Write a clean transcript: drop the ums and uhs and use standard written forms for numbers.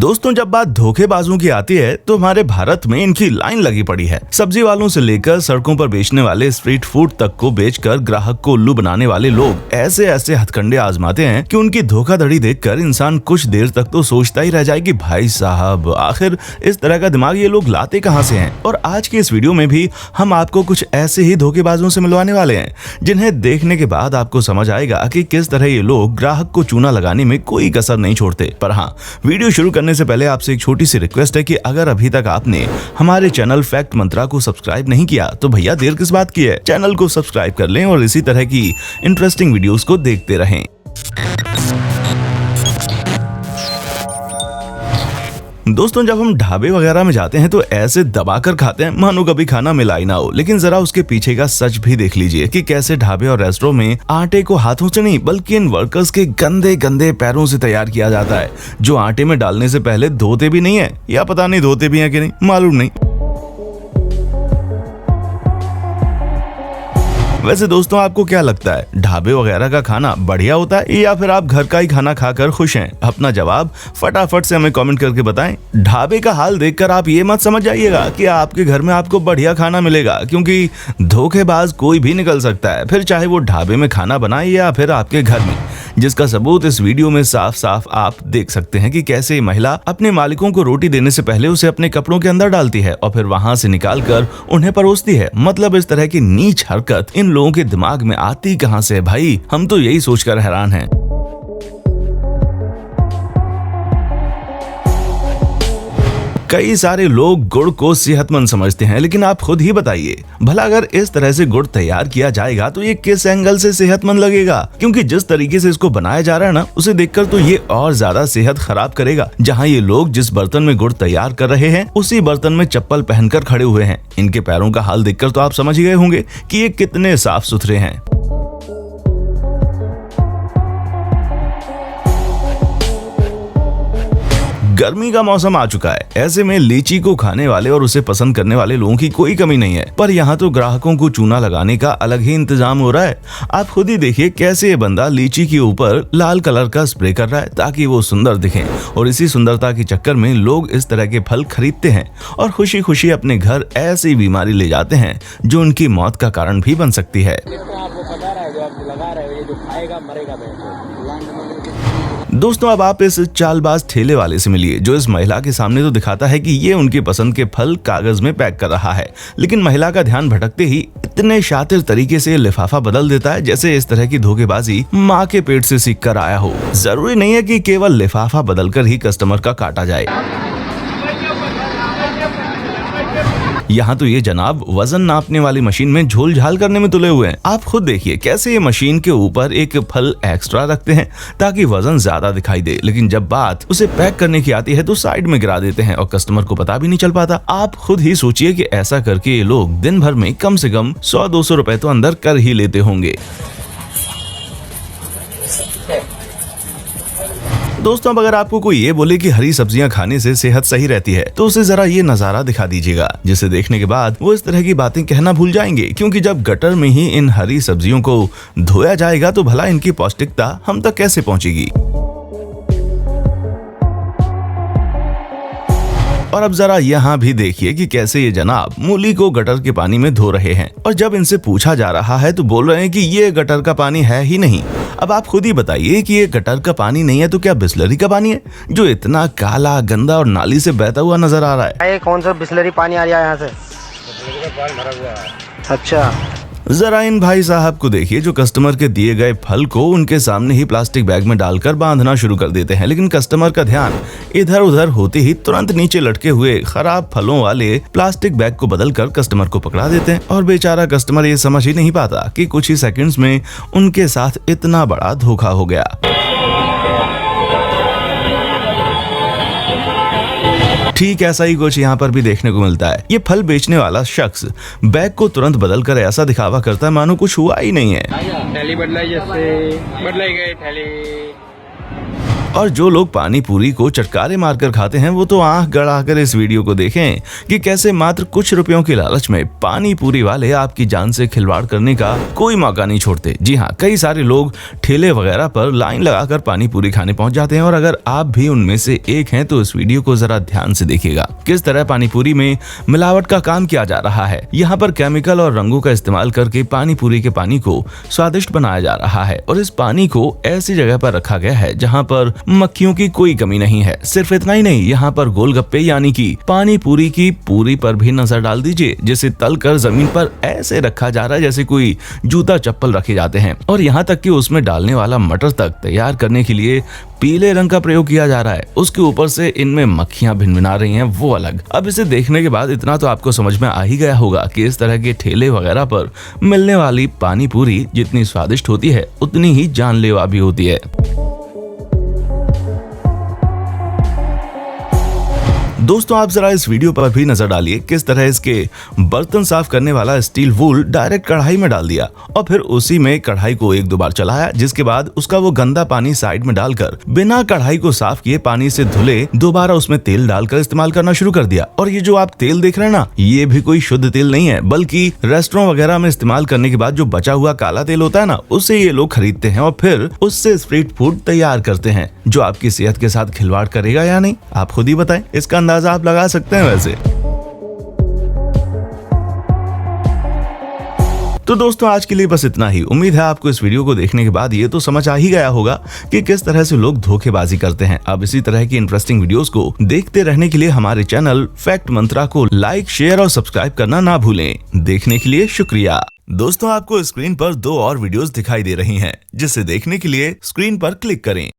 दोस्तों, जब बात धोखेबाजों की आती है तो हमारे भारत में इनकी लाइन लगी पड़ी है। सब्जी वालों से लेकर सड़कों पर बेचने वाले स्ट्रीट फूड तक को बेचकर ग्राहक को उल्लू बनाने वाले लोग ऐसे ऐसे हथकंडे आजमाते हैं कि उनकी धोखाधड़ी देखकर इंसान कुछ देर तक तो सोचता ही रह जाए कि भाई साहब, आखिर इस तरह का दिमाग ये लोग लाते कहां से हैं। और आज के इस वीडियो में भी हम आपको कुछ ऐसे ही धोखेबाजों से मिलवाने वाले हैं जिन्हें देखने के बाद आपको समझ आएगा कि किस तरह ये लोग ग्राहक को चूना लगाने में कोई कसर नहीं छोड़ते। पर हाँ, वीडियो शुरू करने से पहले आपसे एक छोटी सी रिक्वेस्ट है कि अगर अभी तक आपने हमारे चैनल फैक्ट मंत्रा को सब्सक्राइब नहीं किया तो भैया देर किस बात की है, चैनल को सब्सक्राइब कर लें और इसी तरह की इंटरेस्टिंग वीडियोस को देखते रहें। दोस्तों, जब हम ढाबे वगैरह में जाते हैं तो ऐसे दबाकर खाते हैं मानो कभी खाना मिला ही ना हो। लेकिन जरा उसके पीछे का सच भी देख लीजिए कि कैसे ढाबे और रेस्टोरेंट में आटे को हाथों से नहीं बल्कि इन वर्कर्स के गंदे गंदे पैरों से तैयार किया जाता है, जो आटे में डालने से पहले धोते भी नहीं है, या पता नहीं धोते भी हैं कि नहीं, मालूम नहीं। वैसे दोस्तों, आपको क्या लगता है, ढाबे वगैरह का खाना बढ़िया होता है या फिर आप घर का ही खाना खाकर खुश हैं? अपना जवाब फटाफट से हमें कमेंट करके बताएं। ढाबे का हाल देखकर आप ये मत समझ जाइएगा कि आपके घर में आपको बढ़िया खाना मिलेगा, क्योंकि धोखेबाज कोई भी निकल सकता है, फिर चाहे वो ढाबे में खाना बनाए या फिर आपके घर में, जिसका सबूत इस वीडियो में साफ साफ आप देख सकते हैं कि कैसे महिला अपने मालिकों को रोटी देने से पहले उसे अपने कपड़ों के अंदर डालती है और फिर वहां से निकालकर उन्हें परोसती है। मतलब इस तरह की नीच हरकत इन लोगों के दिमाग में आती कहां से है भाई? हम तो यही सोचकर हैरान हैं। कई सारे लोग गुड़ को सेहतमंद समझते हैं, लेकिन आप खुद ही बताइए, भला अगर इस तरह से गुड़ तैयार किया जाएगा तो ये किस एंगल से सेहतमंद लगेगा? क्योंकि जिस तरीके से इसको बनाया जा रहा है ना, उसे देखकर तो ये और ज्यादा सेहत खराब करेगा। जहां ये लोग जिस बर्तन में गुड़ तैयार कर रहे हैं उसी बर्तन में चप्पल पहनकर खड़े हुए हैं। इनके पैरों का हाल देखकर तो आप समझ ही गए होंगे कि ये कितने साफ सुथरे हैं। गर्मी का मौसम आ चुका है, ऐसे में लीची को खाने वाले और उसे पसंद करने वाले लोगों की कोई कमी नहीं है। पर यहाँ तो ग्राहकों को चूना लगाने का अलग ही इंतजाम हो रहा है। आप खुद ही देखिए कैसे ये बंदा लीची के ऊपर लाल कलर का स्प्रे कर रहा है ताकि वो सुंदर दिखे, और इसी सुंदरता के चक्कर में लोग इस तरह के फल खरीदते हैं और खुशी खुशी अपने घर ऐसी बीमारी ले जाते हैं जो उनकी मौत का कारण भी बन सकती है। दोस्तों, अब आप इस चालबाज ठेले वाले से मिलिए जो इस महिला के सामने तो दिखाता है कि ये उनके पसंद के फल कागज में पैक कर रहा है, लेकिन महिला का ध्यान भटकते ही इतने शातिर तरीके से लिफाफा बदल देता है जैसे इस तरह की धोखेबाजी माँ के पेट से सीख कर आया हो। जरूरी नहीं है कि केवल लिफाफा बदलकर ही कस्टमर का काटा जाए। यहाँ तो ये जनाब वजन नापने वाली मशीन में झोल झाल करने में तुले हुए हैं। आप खुद देखिए कैसे ये मशीन के ऊपर एक फल एक्स्ट्रा रखते हैं ताकि वजन ज्यादा दिखाई दे, लेकिन जब बात उसे पैक करने की आती है तो साइड में गिरा देते हैं और कस्टमर को पता भी नहीं चल पाता। आप खुद ही सोचिए कि ऐसा करके ये लोग दिन भर में कम से कम 100-200 रुपए तो अंदर कर ही लेते होंगे। दोस्तों, अब अगर आपको कोई ये बोले कि हरी सब्जियां खाने से सेहत सही रहती है तो उसे जरा ये नजारा दिखा दीजिएगा, जिसे देखने के बाद वो इस तरह की बातें कहना भूल जाएंगे। क्योंकि जब गटर में ही इन हरी सब्जियों को धोया जाएगा तो भला इनकी पौष्टिकता हम तक कैसे पहुंचेगी? और अब जरा यहाँ भी देखिए कि कैसे ये जनाब मूली को गटर के पानी में धो रहे हैं, और जब इनसे पूछा जा रहा है तो बोल रहे हैं कि ये गटर का पानी है ही नहीं। अब आप खुद ही बताइए कि ये गटर का पानी नहीं है तो क्या बिस्लरी का पानी है, जो इतना काला गंदा और नाली से बहता हुआ नजर आ रहा है? कौन सा बिस्लरी पानी आ रहा है यहाँ से? अच्छा, जरा इन भाई साहब को देखिए जो कस्टमर के दिए गए फल को उनके सामने ही प्लास्टिक बैग में डालकर बांधना शुरू कर देते हैं, लेकिन कस्टमर का ध्यान इधर उधर होते ही तुरंत नीचे लटके हुए खराब फलों वाले प्लास्टिक बैग को बदलकर कस्टमर को पकड़ा देते हैं। और बेचारा कस्टमर ये समझ ही नहीं पाता कि कुछ ही सेकंड्स में उनके साथ इतना बड़ा धोखा हो गया। ठीक ऐसा ही कुछ यहाँ पर भी देखने को मिलता है। ये फल बेचने वाला शख्स बैग को तुरंत बदलकर ऐसा दिखावा करता है मानो कुछ हुआ ही नहीं है। थैली बदलाई, जैसे बदलाई गई थैली। और जो लोग पानी पूरी को चटकारे मारकर खाते हैं वो तो आंख गड़ाकर इस वीडियो को देखें कि कैसे मात्र कुछ रुपयों के लालच में पानी पूरी वाले आपकी जान से खिलवाड़ करने का कोई मौका नहीं छोड़ते। जी हाँ, कई सारे लोग ठेले वगैरह पर लाइन लगाकर पानी पूरी खाने पहुंच जाते हैं और अगर आप भी उनमें से एक हैं तो इस वीडियो को जरा ध्यान से देखिएगा किस तरह पानी पूरी में मिलावट का काम किया जा रहा है। यहाँ पर केमिकल और रंगों का इस्तेमाल करके पानी पूरी के पानी को स्वादिष्ट बनाया जा रहा है और इस पानी को ऐसी जगह पर रखा गया है जहाँ पर मक्खियों की कोई कमी नहीं है। सिर्फ इतना ही नहीं, यहाँ पर गोलगप्पे यानी कि पानी पूरी की पूरी पर भी नजर डाल दीजिए, जिसे तल कर जमीन पर ऐसे रखा जा रहा है जैसे कोई जूता चप्पल रखे जाते हैं और यहाँ तक कि उसमें डालने वाला मटर तक तैयार करने के लिए पीले रंग का प्रयोग किया जा रहा है। उसके ऊपर से इनमें मक्खियां भिनभिना रही हैं, वो अलग। अब इसे देखने के बाद इतना तो आपको समझ में आ ही गया होगा कि इस तरह के ठेले वगैरह पर मिलने वाली पानी पूरी जितनी स्वादिष्ट होती है उतनी ही जानलेवा भी होती है। दोस्तों, आप जरा इस वीडियो पर भी नजर डालिए किस तरह इसके बर्तन साफ करने वाला स्टील वूल डायरेक्ट कढ़ाई में डाल दिया और फिर उसी में कढ़ाई को एक दो बार चलाया, जिसके बाद उसका वो गंदा पानी साइड में डालकर बिना कढ़ाई को साफ किए पानी से धुले दोबारा उसमें तेल डालकर इस्तेमाल करना शुरू कर दिया। और ये जो आप तेल देख रहे हैं ना, ये भी कोई शुद्ध तेल नहीं है, बल्कि रेस्टोरेंट वगैरह में इस्तेमाल करने के बाद जो बचा हुआ काला तेल होता है ना, उससे ये लोग खरीदते हैं और फिर उससे स्ट्रीट फूड तैयार करते हैं जो आपकी सेहत के साथ खिलवाड़ करेगा या नहीं, आप खुद ही बताएं। इसका अंदाजा आप लगा सकते हैं वैसे। तो दोस्तों, आज के लिए बस इतना ही। उम्मीद है आपको इस वीडियो को देखने के बाद ये तो समझ आ ही गया होगा कि किस तरह से लोग धोखेबाजी करते हैं। अब इसी तरह की इंटरेस्टिंग वीडियोस को देखते रहने के लिए हमारे चैनल फैक्ट मंत्रा को लाइक, शेयर और सब्सक्राइब करना ना भूलें। देखने के लिए शुक्रिया। दोस्तों, आपको स्क्रीन पर 2 और वीडियोस दिखाई दे रही हैं, जिसे देखने के लिए स्क्रीन पर क्लिक करें।